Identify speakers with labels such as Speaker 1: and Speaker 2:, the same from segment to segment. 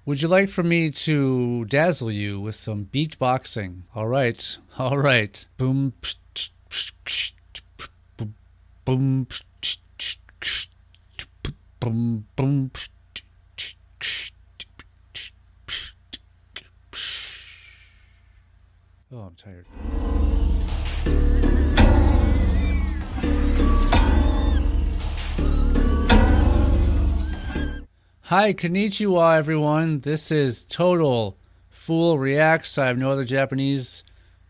Speaker 1: Would you like for me to dazzle you with some beatboxing? All right. All right. Boom. Boom. Boom. Boom. Oh, I'm tired. Hi, konnichiwa, everyone. This is Total Fool Reacts. I have no other Japanese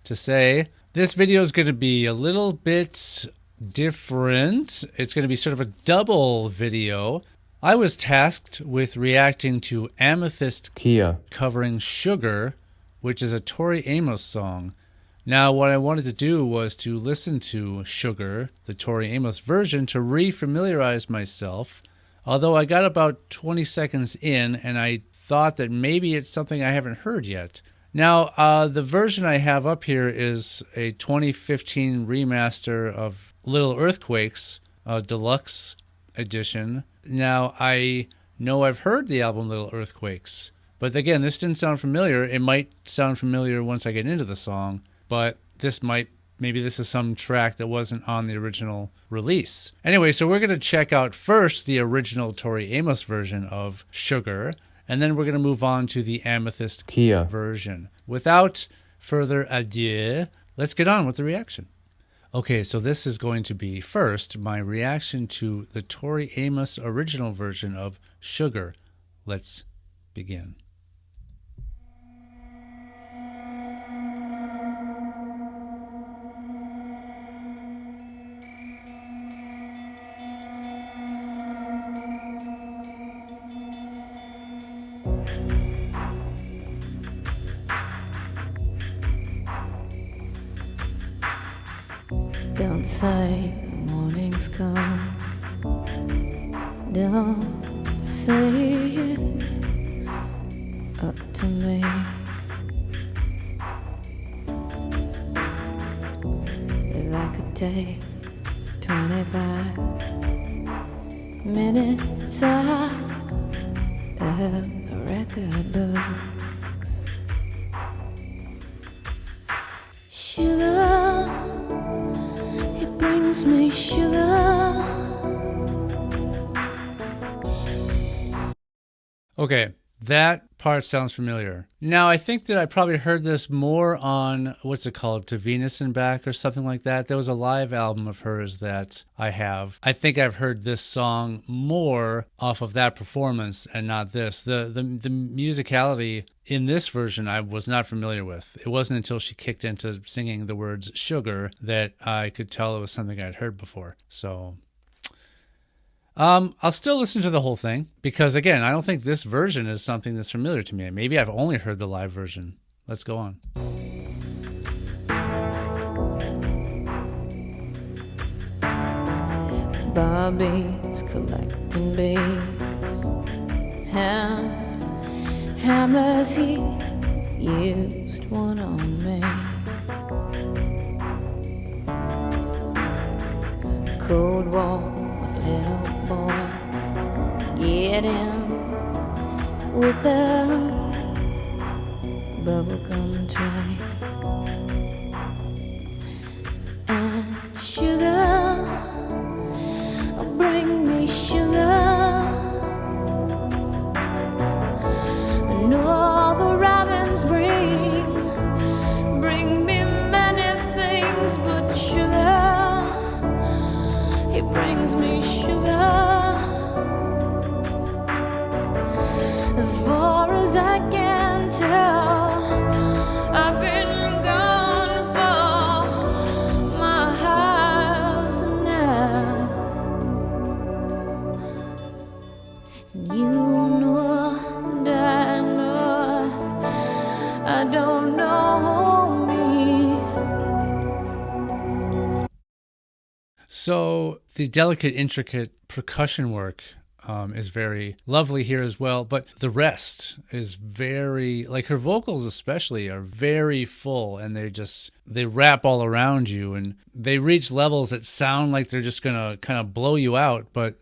Speaker 1: to say. This video is going to be a little bit different. It's going to be sort of a double video. I was tasked with reacting to Amythyst
Speaker 2: Kiah
Speaker 1: covering Sugar, which is a Tori Amos song. Now, what I wanted to do was to listen to Sugar, the Tori Amos version, to re-familiarize myself. Although I got about 20 seconds in, and I thought that maybe it's something I haven't heard yet. Now, the version I have up here is a 2015 remaster of Little Earthquakes, a deluxe edition. Now, I know I've heard the album Little Earthquakes, but again, this didn't sound familiar. It might sound familiar once I get into the song, but maybe this is some track that wasn't on the original release. Anyway, so we're going to check out first the original Tori Amos version of Sugar, and then we're going to move on to the Amythyst
Speaker 2: Kiah
Speaker 1: version. Without further ado, let's get on with the reaction. Okay, so this is going to be first my reaction to the Tori Amos original version of Sugar. Let's begin.
Speaker 3: Don't say the morning's come. Don't say it's up to me. If I could take 25 minutes out of the record books. Sugar, it brings me sugar.
Speaker 1: Okay, that part sounds familiar. Now, I think that I probably heard this more on, what's it called, To Venus and Back or something like that. There was a live album of hers that I have. I think I've heard this song more off of that performance and not this. The musicality in this version I was not familiar with. It wasn't until she kicked into singing the words sugar that I could tell it was something I'd heard before. So I'll still listen to the whole thing because, again, I don't think this version is something that's familiar to me. Maybe I've only heard the live version. Let's go on.
Speaker 3: Bobby's collecting bees. Hammers, he used one on me. Cold War with little boys, get in with a bubblegum tray and sugar. Bring me sugar, and all the robins bring me many things, but sugar, it brings me sugar. As far as I can tell, I've been gone for my house now. You know and I know I don't know me.
Speaker 1: So the delicate, intricate percussion work is very lovely here as well, but the rest is very, like her vocals especially, are very full, and they wrap all around you, and they reach levels that sound like they're just gonna kind of blow you out, but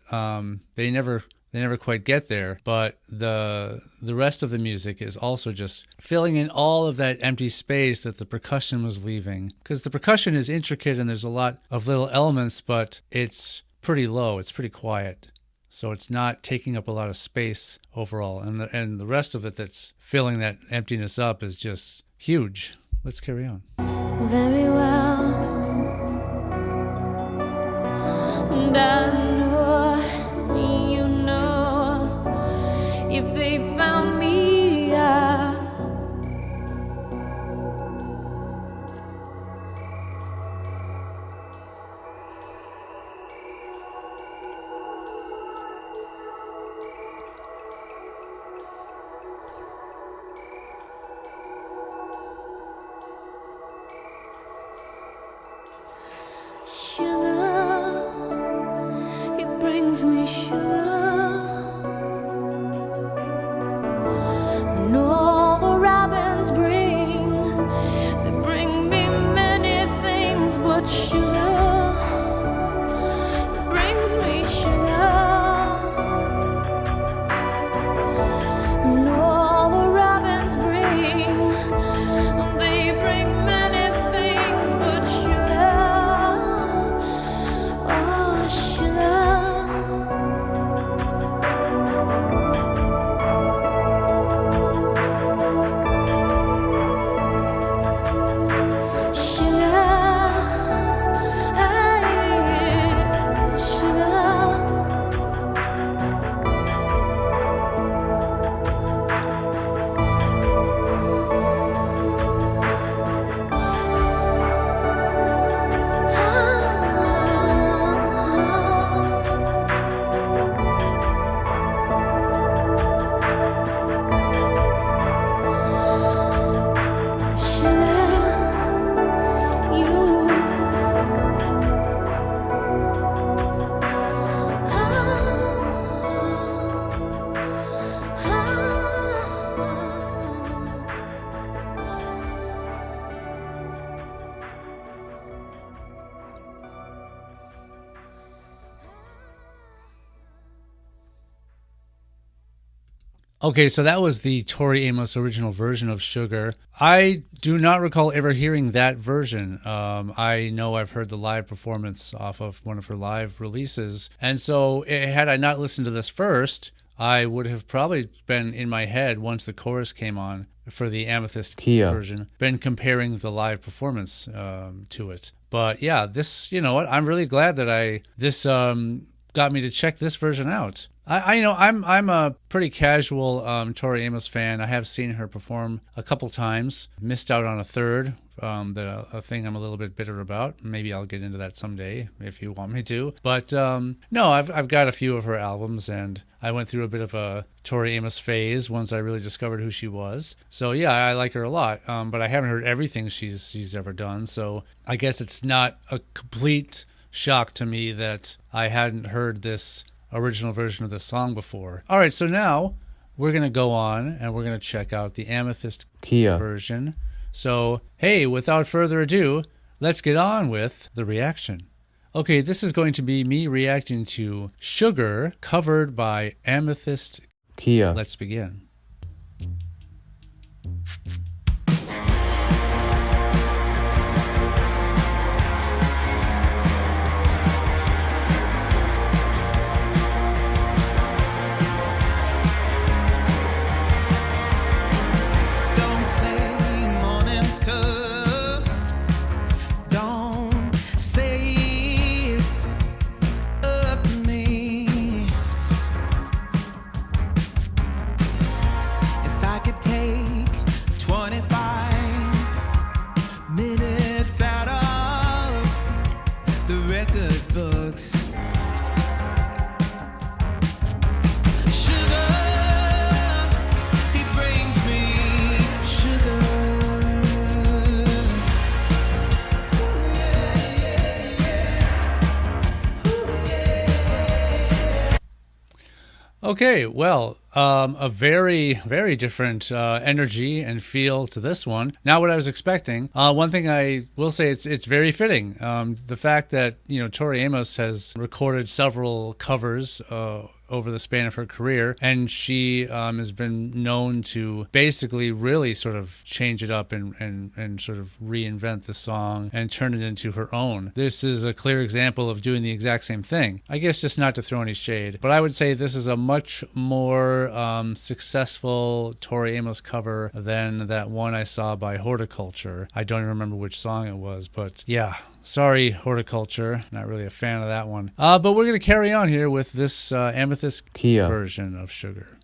Speaker 1: they never they never quite get there. But the rest of the music is also just filling in all of that empty space that the percussion was leaving. Because the percussion is intricate and there's a lot of little elements, but it's pretty low. It's pretty quiet. So it's not taking up a lot of space overall. And the rest of it that's filling that emptiness up is just huge. Let's carry on.
Speaker 3: Very well. And I know, you know, if they found me out, sugar, it brings me sugar, and all the robins they bring me many things, but sugar, it brings me sugar, and all the robins they bring many things, but sugar, oh sugar.
Speaker 1: Okay, so that was the Tori Amos original version of Sugar. I do not recall ever hearing that version. I know I've heard the live performance off of one of her live releases. And so had I not listened to this first, I would have probably been in my head once the chorus came on for the Amythyst Kiah version, been comparing the live performance to it. But yeah, this, you know what, I'm really glad that this got me to check this version out. I'm a pretty casual Tori Amos fan. I have seen her perform a couple times. Missed out on a third. A thing I'm a little bit bitter about. Maybe I'll get into that someday if you want me to. But no, I've got a few of her albums, and I went through a bit of a Tori Amos phase once I really discovered who she was. So yeah, I like her a lot. But I haven't heard everything she's ever done. So I guess it's not a complete shock to me that I hadn't heard this original version of the song before. All right, so now we're going to go on and we're going to check out the Amythyst Kiah version. So, hey, without further ado, let's get on with the reaction. Okay, this is going to be me reacting to Sugar, covered by Amythyst Kiah. Let's begin. Okay, well, a very, very different energy and feel to this one. Not what I was expecting. One thing I will say, it's very fitting. The fact that, Tori Amos has recorded several covers over the span of her career, and she has been known to basically really sort of change it up and sort of reinvent the song and turn it into her own. This is a clear example of doing the exact same thing. I guess just not to throw any shade, but I would say this is a much more successful Tori Amos cover than that one I saw by Horticulture. I don't even remember which song it was, but yeah. Sorry, Horticulture. Not really a fan of that one. But we're going to carry on here with this Amythyst
Speaker 2: Kiah
Speaker 1: version of Sugar.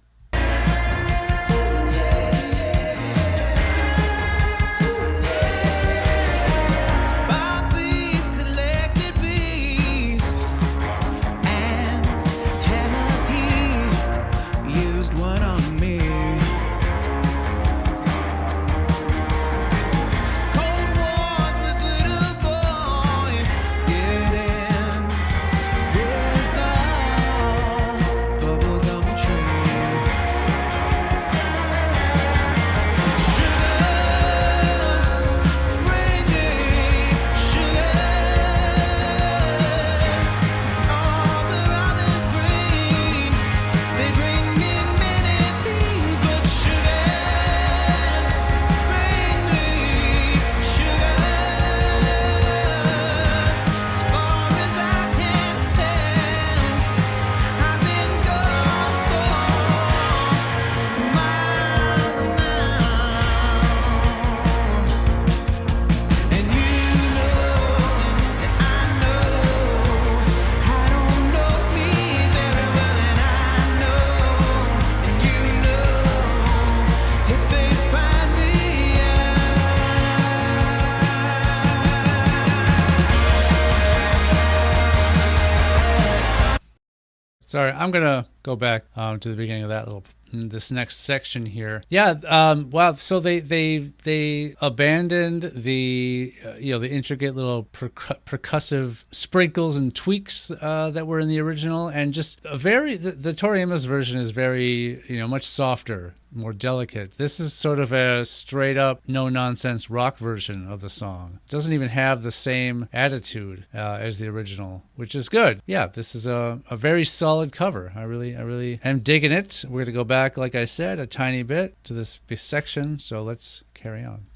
Speaker 1: Sorry, I'm gonna go back to the beginning of this next section here. Yeah, wow. So they abandoned the the intricate little percussive sprinkles and tweaks that were in the original, and just the Tori Amos version is very much softer, more delicate. This is sort of a straight up no nonsense rock version of the song. It doesn't even have the same attitude as the original, which is good. Yeah, this is a very solid cover. I really am digging it. We're gonna go back, like I said, a tiny bit to this section. So let's carry on.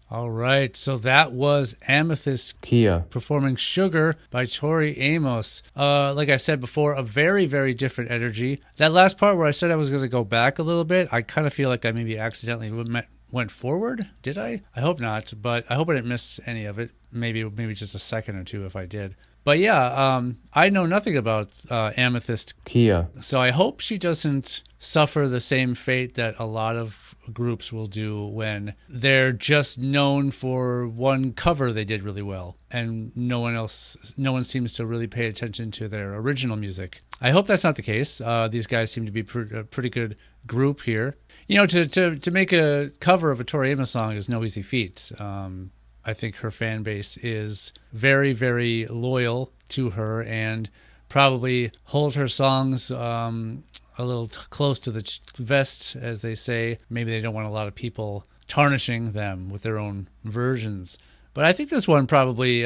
Speaker 1: All right, so that was Amythyst
Speaker 2: Kiah
Speaker 1: performing Sugar by Tori Amos. Like I said before, a very, very different energy. That last part where I said I was going to go back a little bit, I kind of feel like I maybe accidentally went forward. Did I? I hope not, but I hope I didn't miss any of it. Maybe just a second or two if I did. But yeah, I know nothing about Amythyst
Speaker 2: Kiah,
Speaker 1: so I hope she doesn't suffer the same fate that a lot of groups will do when they're just known for one cover they did really well and no one seems to really pay attention to their original music. I hope that's not the case. These guys seem to be a pretty good group here. To make a cover of a Tori Amos song is no easy feat. I think her fan base is very, very loyal to her and probably hold her songs a little close to the vest, as they say. Maybe they don't want a lot of people tarnishing them with their own versions. But I think this one probably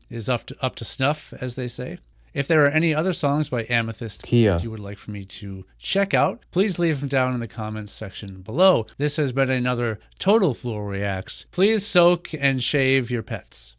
Speaker 1: is up to snuff, as they say. If there are any other songs by Amythyst
Speaker 2: Kiah
Speaker 1: that you would like for me to check out, please leave them down in the comments section below. This has been another Total Fool Reacts. Please soak and shave your pets.